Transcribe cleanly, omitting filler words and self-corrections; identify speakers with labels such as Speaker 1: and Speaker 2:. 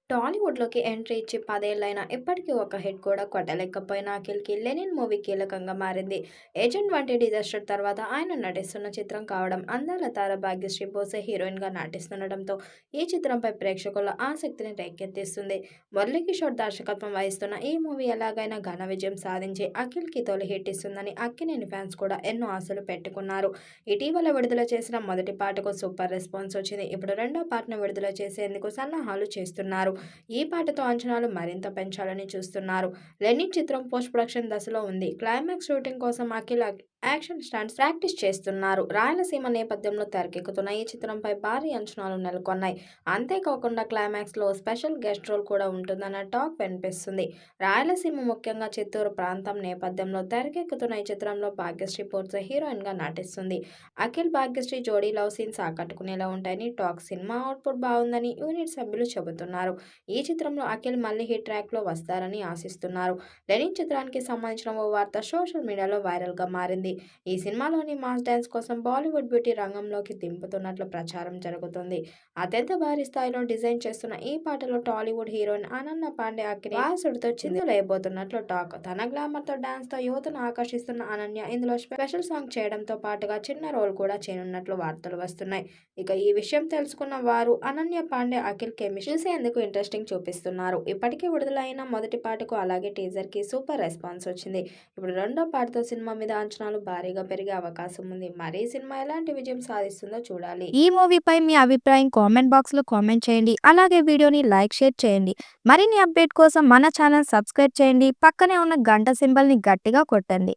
Speaker 1: టాలీవుడ్‌లోకి entry ఇచ్చి 10 ఏళ్లైనా ఇప్పటికీ ఒక్క హిట్ కూడా కొట్టలేకపోయిన అఖిల్‌కి 'లెనిన్' మూవీ కీలకంగా మారింది. 'ఏజెంట్' వంటి డిజాస్టర్ తర్వాత ఆయన నటిస్తున్న చిత్రం కావడం, అందాల తార భాగ్యశ్రీ బోసే హీరోయిన్‌గా నటిస్తుండటంతో ఈ చిత్రంపై ప్రేక్షకుల ఆసక్తిని రేకెత్తిస్తుంది. మురళీకిషోర్ దర్శకత్వం వహిస్తున్న ఈ మూవీ ఎలాగైనా ఘన విజయం సాధించి అఖిల్‌కి తొలి హిట్ ఇస్తుందని అక్కినేని ఫ్యాన్స్ కూడా ఎన్నో ఆశలు పెట్టుకున్నారు. ఇటీవల విడుదల చేసిన మొదటి పాటకు సూపర్ రెస్పాన్స్ వచ్చింది. ఇప్పుడు రెండో పాటను విడుదల చేసేందుకు సన్నాహాలు చేస్తున్నారు. ఈ పాటతో అంచనాలు మరింత పెంచాలని చూస్తున్నారు. 'లెనిన్' చిత్రం పోస్ట్ ప్రొడక్షన్ దశలో ఉంది. క్లైమాక్స్ షూటింగ్ కోసం అఖిల్ యాక్షన్ స్టంట్స్ ప్రాక్టీస్ చేస్తున్నారు. రాయలసీమ నేపథ్యంలో తెరకెక్కుతున్న ఈ చిత్రంపై భారీ అంచనాలు నెలకొన్నాయి. అంతేకాకుండా క్లైమాక్స్‌లో స్పెషల్ గెస్ట్ రోల్ కూడా ఉంటుందన్న టాక్ వినిపిస్తుంది. రాయలసీమ ముఖ్యంగా చిత్తూరు ప్రాంతం నేపథ్యంలో తెరకెక్కుతున్న ఈ చిత్రంలో భాగ్యశ్రీ పూర్తి హీరోయిన్‌గా నటిస్తుంది. అఖిల్ భాగ్యశ్రీ జోడీ లవ్ సీన్స్ ఆకట్టుకునేలా ఉంటాయని టాక్. సినిమా అవుట్పుట్ బాగుందని యూనిట్ సభ్యులు చెబుతున్నారు. ఈ చిత్రంలో అఖిల్ మళ్ళీ హిట్ ట్రాక్‌లో వస్తారని ఆశిస్తున్నారు. 'లెనిన్' చిత్రానికి సంబంధించిన ఓ వార్త సోషల్ మీడియాలో వైరల్‌గా మారింది. ఈ సినిమాలోని మాస్ డాన్స్ కోసం బాలీవుడ్ బ్యూటీ రంగంలోకి దింపుతున్నట్లు ప్రచారం జరుగుతుంది. అత్యంత భారీ స్థాయిలో డిజైన్ చేస్తున్న ఈ పాటలో టాలీవుడ్ హీరోయిన్ అనన్య పాండే అక్కినేని వారసుడితో చిందులేయబోతున్నట్లు టాక్. తన గ్లామర్‌తో డాన్స్‌తో యువతను ఆకర్షిస్తున్న అనన్య ఇందులో స్పెషల్ సాంగ్ చేయడంతో పాటుగా చిన్న రోల్ కూడా చేయనున్నట్లు వార్తలు వస్తున్నాయి. ఇక ఈ విషయం తెలుసుకున్న వారు అనన్య పాండే అఖిల్ కెమిస్ట్రీ చూసేందుకు ఇంట్రెస్టింగ్ చూపిస్తున్నారు. ఇప్పటికే విడుదలైన మొదటి పాటకు అలాగే టీజర్‌కి సూపర్ రెస్పాన్స్ వచ్చింది. ఇప్పుడు రెండో పాటతో సినిమా మీద అంచనాలు భారీగా పెరిగే అవకాశం ఉంది. మరి ఈ సినిమా ఎలాంటి విజయం సాధిస్తుందో చూడాలి.
Speaker 2: ఈ మూవీపై మీ అభిప్రాయం కామెంట్ బాక్స్‌లో కామెంట్ చేయండి. అలాగే వీడియోని లైక్, షేర్ చేయండి. మరిన్ని అప్డేట్ కోసం మన ఛానల్ సబ్స్క్రైబ్ చేయండి. పక్కనే ఉన్న గంట సింబల్‌ని గట్టిగా కొట్టండి.